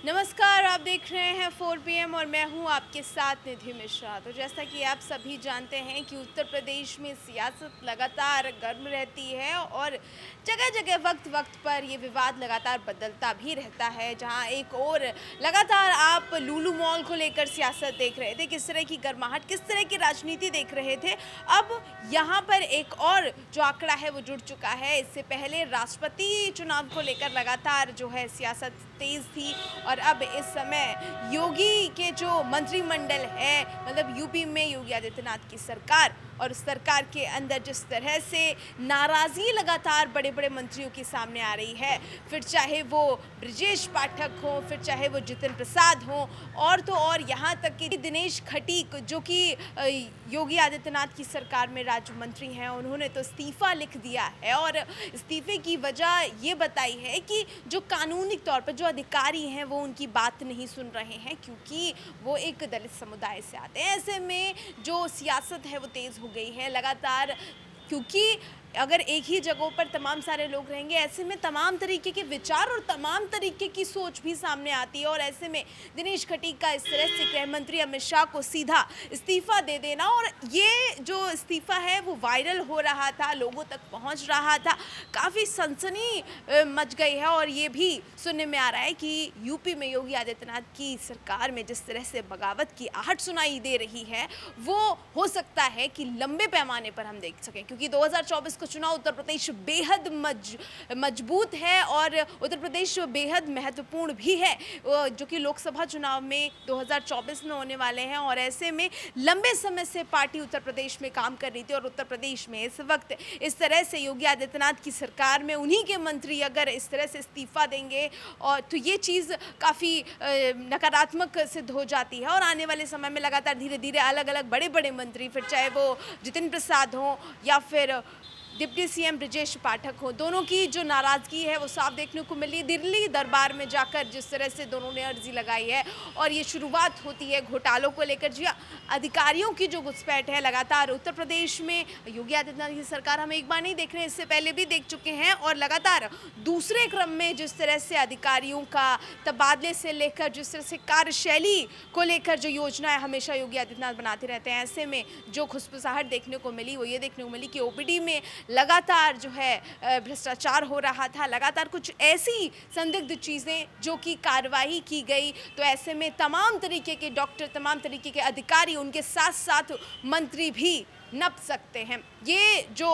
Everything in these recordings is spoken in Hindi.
नमस्कार, आप देख रहे हैं 4 PM और मैं हूं आपके साथ निधि मिश्रा। तो जैसा कि आप सभी जानते हैं कि उत्तर प्रदेश में सियासत लगातार गर्म रहती है और जगह जगह वक्त वक्त पर ये विवाद लगातार बदलता भी रहता है। जहां एक और लगातार आप लुलु मॉल को लेकर सियासत देख रहे थे, किस तरह की गर्माहट, किस तरह की राजनीति देख रहे थे। अब यहाँ पर एक और जो आंकड़ा है वो जुड़ चुका है। इससे पहले राष्ट्रपति चुनाव को लेकर लगातार जो है सियासत तेज थी और अब इस समय योगी के जो मंत्रिमंडल है, मतलब यूपी में योगी आदित्यनाथ की सरकार, और उस सरकार के अंदर जिस तरह से नाराज़गी लगातार बड़े बड़े मंत्रियों के सामने आ रही है, फिर चाहे वो ब्रजेश पाठक हो, फिर चाहे वो जितिन प्रसाद हो, और तो और यहाँ तक कि दिनेश खटीक जो कि योगी आदित्यनाथ की सरकार में राज्य मंत्री हैं, उन्होंने तो इस्तीफ़ा लिख दिया है। और इस्तीफे की वजह ये बताई है कि जो कानूनी तौर पर जो अधिकारी हैं वो उनकी बात नहीं सुन रहे हैं, क्योंकि वो एक दलित समुदाय से आते हैं। ऐसे में जो सियासत है वो तेज़ हो गई है लगातार, क्योंकि अगर एक ही जगहों पर तमाम सारे लोग रहेंगे, ऐसे में तमाम तरीके के विचार और तमाम तरीके की सोच भी सामने आती है। और ऐसे में दिनेश खटीक का इस तरह से गृह मंत्री अमित शाह को सीधा इस्तीफ़ा दे देना, और ये जो इस्तीफ़ा है वो वायरल हो रहा था, लोगों तक पहुंच रहा था, काफ़ी सनसनी मच गई है। और ये भी सुनने में आ रहा है कि यूपी में योगी आदित्यनाथ की सरकार में जिस तरह से बगावत की आहट सुनाई दे रही है, वो हो सकता है कि लंबे पैमाने पर हम देख सकें, क्योंकि 2024 चुनाव उत्तर प्रदेश बेहद मजबूत है और उत्तर प्रदेश बेहद महत्वपूर्ण भी है, जो कि लोकसभा चुनाव में 2024 में होने वाले हैं। और ऐसे में लंबे समय से पार्टी उत्तर प्रदेश में काम कर रही थी, और उत्तर प्रदेश में इस वक्त इस तरह से योगी आदित्यनाथ की सरकार में उन्हीं के मंत्री अगर इस तरह से इस्तीफा देंगे, और तो ये चीज़ काफ़ी नकारात्मक सिद्ध हो जाती है। और आने वाले समय में लगातार धीरे धीरे अलग अलग बड़े बड़े मंत्री, फिर चाहे वो जितिन प्रसाद हों या फिर डिप्टी सीएम ब्रजेश पाठक हो, दोनों की जो नाराज़गी है वो साफ देखने को मिली। दिल्ली दरबार में जाकर जिस तरह से दोनों ने अर्जी लगाई है, और ये शुरुआत होती है घोटालों को लेकर। जी हाँ, अधिकारियों की जो घुसपैठ है लगातार उत्तर प्रदेश में योगी आदित्यनाथ की सरकार हम एक बार नहीं देख रहे हैं, इससे पहले भी देख चुके हैं। और लगातार दूसरे क्रम में जिस तरह से अधिकारियों का तबादले से लेकर जिस तरह से कार्यशैली को लेकर जो योजनाएं हमेशा योगी आदित्यनाथ बनाते रहते हैं, ऐसे में जो खुसफुसाहट देखने को मिली वो ये देखने को मिली कि ओपीडी में लगातार जो है भ्रष्टाचार हो रहा था, लगातार कुछ ऐसी संदिग्ध चीज़ें जो कि कार्रवाई की गई। तो ऐसे में तमाम तरीके के डॉक्टर, तमाम तरीके के अधिकारी, उनके साथ साथ मंत्री भी नप सकते हैं। ये जो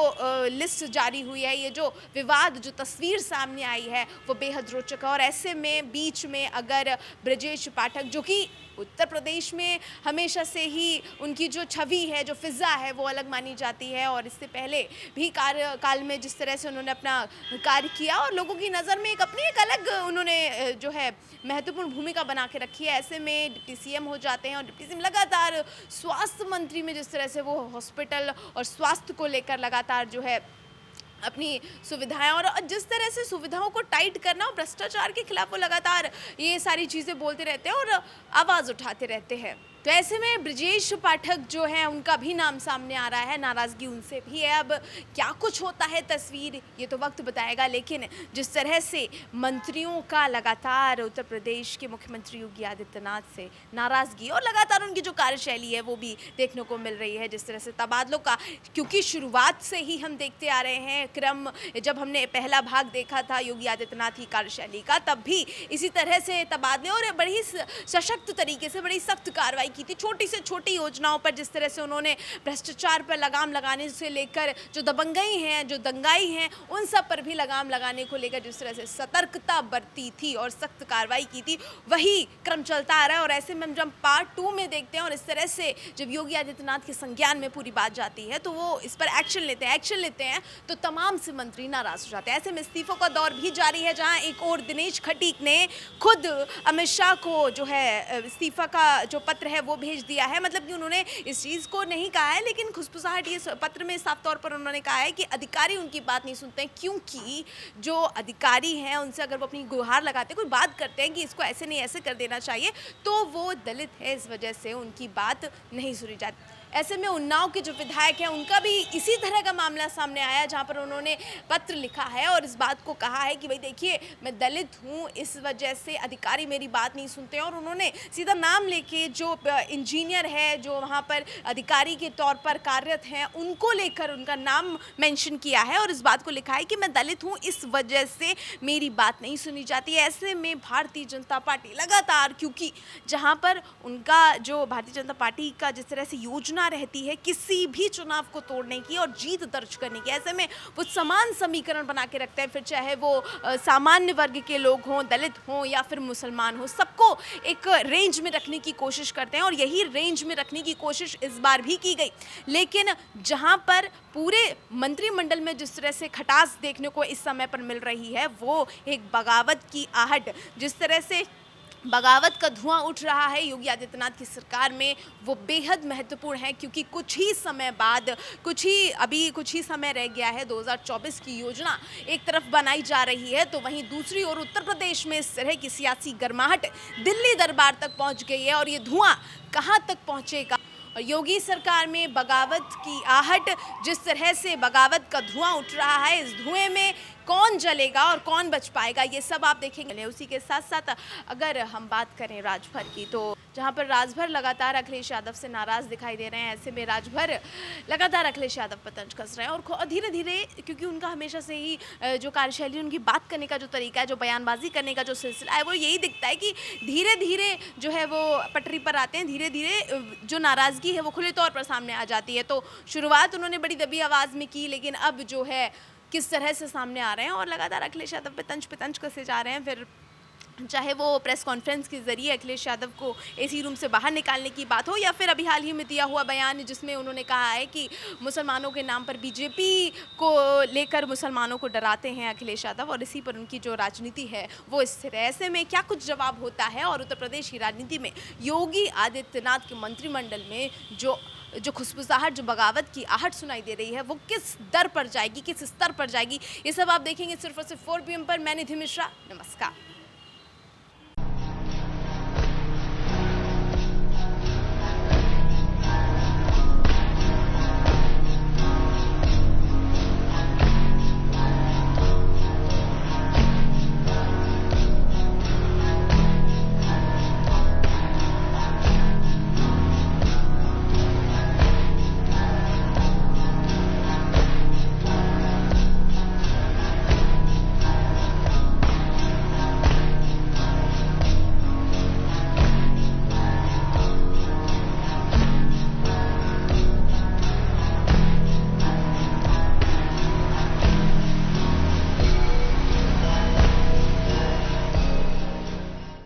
लिस्ट जारी हुई है, ये जो विवाद, जो तस्वीर सामने आई है वो बेहद रोचक है। और ऐसे में बीच में अगर ब्रजेश पाठक, जो कि उत्तर प्रदेश में हमेशा से ही उनकी जो छवि है, जो फिज़ा है वो अलग मानी जाती है, और इससे पहले भी कार्यकाल में जिस तरह से उन्होंने अपना कार्य किया और लोगों की नज़र में एक अपनी एक अलग उन्होंने जो है महत्वपूर्ण भूमिका बना के रखी है। ऐसे में डिप्टी सीएम हो जाते हैं, और डिप्टी सीएम लगातार स्वास्थ्य मंत्री में जिस तरह से वो हॉस्पिटल और स्वास्थ्य को लेकर लगातार जो है अपनी सुविधाएं, और जिस तरह से सुविधाओं को टाइट करना और भ्रष्टाचार के खिलाफ वो लगातार ये सारी चीज़ें बोलते रहते हैं और आवाज़ उठाते रहते हैं। तो ऐसे में ब्रजेश पाठक जो हैं उनका भी नाम सामने आ रहा है, नाराज़गी उनसे भी है। अब क्या कुछ होता है तस्वीर, ये तो वक्त बताएगा, लेकिन जिस तरह से मंत्रियों का लगातार उत्तर प्रदेश के मुख्यमंत्री योगी आदित्यनाथ से नाराज़गी और लगातार उनकी जो कार्यशैली है वो भी देखने को मिल रही है। जिस तरह से तबादलों का, क्योंकि शुरुआत से ही हम देखते आ रहे हैं क्रम, जब हमने पहला भाग देखा था योगी आदित्यनाथ की कार्यशैली का, तब भी इसी तरह से तबादले और बड़ी सशक्त तरीके से बड़ी सख्त कार्रवाई की थी। छोटी से छोटी योजनाओं पर जिस तरह से उन्होंने भ्रष्टाचार पर लगाम लगाने से लेकर जो दबंगई हैं, जो दंगाई हैं, उन सब पर भी लगाम लगाने को लेकर जिस तरह से सतर्कता बरती थी और सख्त कार्रवाई की थी, वही क्रम चलता आ रहा है। और ऐसे में हम जब पार्ट 2 में देखते हैं और इस तरह से जब योगी आदित्यनाथ के संज्ञान में पूरी बात जाती है तो वो इस पर एक्शन लेते हैं तो तमाम से मंत्री नाराज हो जाते हैं। ऐसे में इस्तीफों का दौर भी जारी है, जहां एक और दिनेश खटीक ने खुद अमित शाह को जो है इस्तीफा का जो पत्र है वो भेज दिया है। मतलब कि उन्होंने इस चीज़ को नहीं कहा है, लेकिन खुसफुसाहट ये पत्र में साफ तौर पर उन्होंने कहा है कि अधिकारी उनकी बात नहीं सुनते हैं, क्योंकि जो अधिकारी हैं उनसे अगर वो अपनी गुहार लगाते हैं, कोई बात करते हैं कि इसको ऐसे नहीं ऐसे कर देना चाहिए, तो वो दलित है, इस वजह से उनकी बात नहीं सुनी जाती। ऐसे में उन्नाव के जो विधायक हैं उनका भी इसी तरह का मामला सामने आया, जहां पर उन्होंने पत्र लिखा है और इस बात को कहा है कि भाई देखिए, मैं दलित हूं, इस वजह से अधिकारी मेरी बात नहीं सुनते हैं। और उन्होंने सीधा नाम लेके जो इंजीनियर है, जो वहां पर अधिकारी के तौर पर कार्यरत हैं, उनको लेकर उनका नाम मेंशन किया है और इस बात को लिखा है कि मैं दलित हूं, इस वजह से मेरी बात नहीं सुनी जाती है। ऐसे में भारतीय जनता पार्टी लगातार, क्योंकि जहां पर उनका जो भारतीय जनता पार्टी का जिस तरह से योजना रहती है किसी भी चुनाव को तोड़ने की और जीत दर्ज करने की, ऐसे में वो समान समीकरण बना के रखते हैं। फिर चाहे वो सामान्य वर्ग के लोग हों, दलित हों या फिर मुसलमान हो, सबको एक रेंज में रखने की कोशिश करते हैं और यही रेंज में रखने की कोशिश इस बार भी की गई। लेकिन जहां पर पूरे मंत्रिमंडल में जिस तरह से खटास देखने को इस समय पर मिल रही है, वो एक बगावत की आहट, जिस तरह से बगावत का धुआं उठ रहा है योगी आदित्यनाथ की सरकार में, वो बेहद महत्वपूर्ण है। क्योंकि कुछ ही समय बाद, कुछ ही समय रह गया है, 2024 की योजना एक तरफ बनाई जा रही है, तो वहीं दूसरी ओर उत्तर प्रदेश में इस तरह की सियासी गर्माहट दिल्ली दरबार तक पहुंच गई है और ये धुआं कहां तक पहुंचेगा। और योगी सरकार में बगावत की आहट, जिस तरह से बगावत का धुआं उठ रहा है, इस धुएं में कौन जलेगा और कौन बच पाएगा, ये सब आप देखेंगे। उसी के साथ साथ अगर हम बात करें राजभर की, तो जहां पर राजभर लगातार अखिलेश यादव से नाराज दिखाई दे रहे हैं, ऐसे में राजभर लगातार अखिलेश यादव पर तंज कस रहे हैं और धीरे धीरे, क्योंकि उनका हमेशा से ही जो कार्यशैली, उनकी बात करने का जो तरीका है, जो बयानबाजी करने का जो सिलसिला है, वो यही दिखता है कि धीरे धीरे जो है वो पटरी पर आते हैं, धीरे धीरे जो नाराज़गी है वो खुले तौर पर सामने आ जाती है। तो शुरुआत उन्होंने बड़ी दबी आवाज़ में की, लेकिन अब जो है किस तरह से सामने आ रहे हैं और लगातार अखिलेश यादव पे तंज कसे जा रहे हैं। फिर चाहे वो प्रेस कॉन्फ्रेंस के ज़रिए अखिलेश यादव को एसी रूम से बाहर निकालने की बात हो, या फिर अभी हाल ही में दिया हुआ बयान जिसमें उन्होंने कहा है कि मुसलमानों के नाम पर बीजेपी को लेकर मुसलमानों को डराते हैं अखिलेश यादव और इसी पर उनकी जो राजनीति है वो स्थिर है। ऐसे में क्या कुछ जवाब होता है और उत्तर प्रदेश की राजनीति में योगी आदित्यनाथ के मंत्रिमंडल में जो खुशबुसाहट, जो बगावत की आहट सुनाई दे रही है, वो किस दर पर जाएगी, किस स्तर पर जाएगी, ये सब आप देखेंगे सिर्फ और सिर्फ 4 PM पर। मैं निधि मिश्रा, नमस्कार।